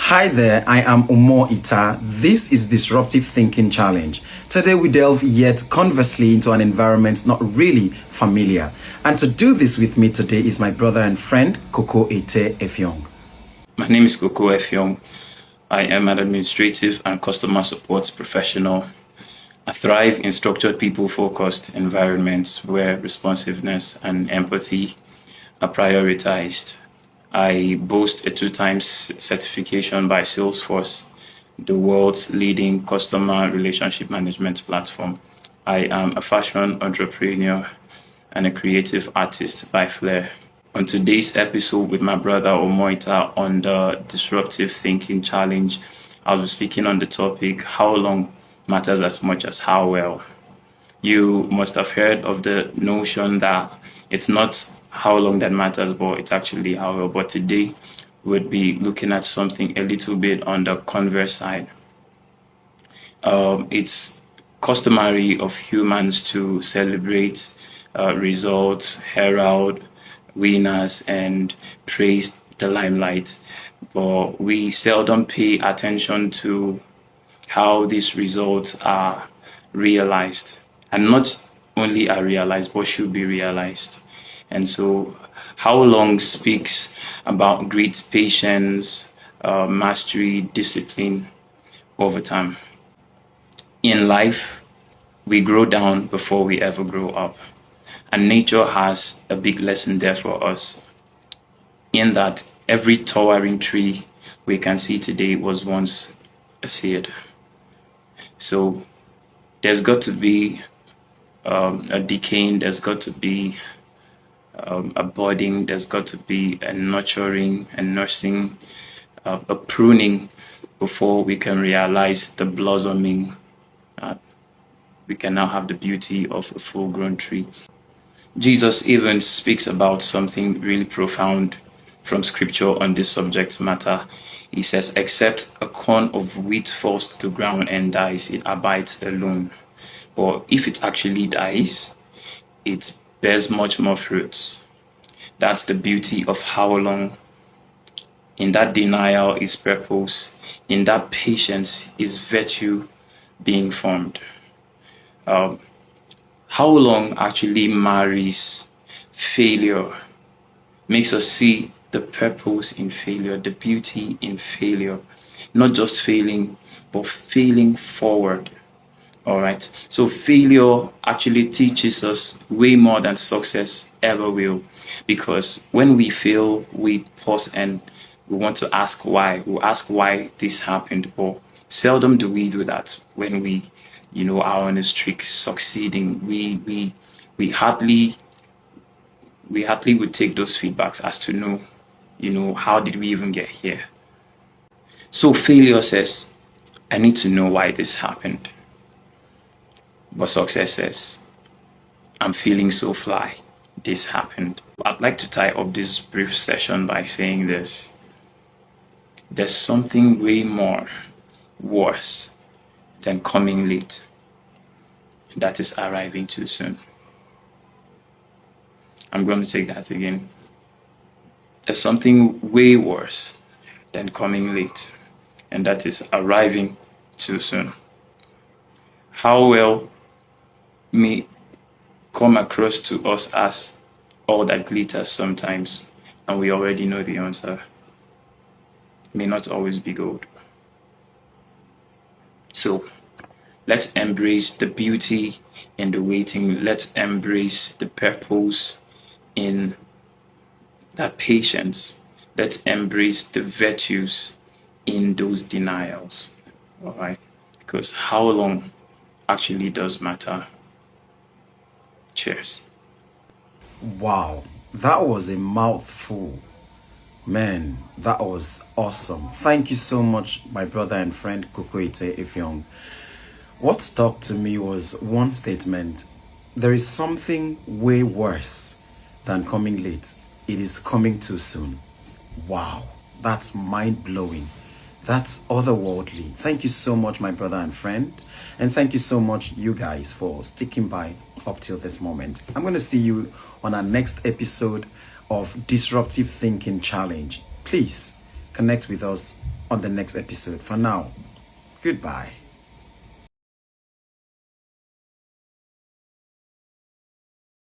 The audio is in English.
Hi there, I am Umo Ita. This is Disruptive Thinking Challenge. Today we delve yet conversely into an environment not really familiar. And to do this with me today is my brother and friend, Koko Effiong. My name is Koko Effiong. I am an administrative and customer support professional. I thrive in structured people-focused environments where responsiveness and empathy are prioritized. I boast a 2 times certification by Salesforce, the world's leading customer relationship management platform. I am a fashion entrepreneur and a creative artist by flair. On today's episode with my brother Omoita on the Disruptive Thinking Challenge, I'll be speaking on the topic, how long matters as much as how well. You must have heard of the notion that it's not how long that matters, but it's actually how well. But today, we'll be looking at something a little bit on the converse side. It's customary of humans to celebrate results, herald winners, and praise the limelight. But we seldom pay attention to how these results are realized, and not only are realized, but should be realized. And so, how long speaks about great patience, mastery, discipline over time. In life, we grow down before we ever grow up. And nature has a big lesson there for us, in that every towering tree we can see today was once a seed. So there's got to be a decaying, there's got to be a budding, there's got to be a nurturing and nursing, a pruning before we can realize the blossoming. We can now have the beauty of a full-grown tree. Jesus even speaks about something really profound from scripture on this subject matter. He says, except a corn of wheat falls to the ground and dies, it abides alone. But if it actually dies, it bears much more fruits. That's the beauty of how long. In that denial is purpose. In that patience is virtue being formed. How long actually marries failure, makes us see the purpose in failure, the beauty in failure, not just failing, but failing forward. All right. So failure actually teaches us way more than success ever will, because when we fail, we pause and we want to ask why. We ask why this happened, but seldom do we do that when we, are on a streak succeeding. We hardly would take those feedbacks as to know, how did we even get here? So failure says, I need to know why this happened. But success says, I'm feeling so fly. This happened. I'd like to tie up this brief session by saying this. There's something way more worse than coming late. And that is arriving too soon. I'm going to take that again. There's something way worse than coming late. And that is arriving too soon. How well may come across to us as all that glitters sometimes, and we already know the answer. It may not always be gold. So let's embrace the beauty in the waiting. Let's embrace the purpose in that patience. Let's embrace the virtues in those denials. All right? Because how long actually does matter. Cheers. Wow, that was a mouthful. Man, that was awesome. Thank you so much, my brother and friend Koko Effiong. What stuck to me was one statement. There is something way worse than coming late. It is coming too soon. Wow, that's mind-blowing. That's otherworldly. Thank you so much, my brother and friend. And thank you so much, you guys, for sticking by up till this moment. I'm going to see you on our next episode of Disruptive Thinking Challenge. Please connect with us on the next episode. For now, goodbye.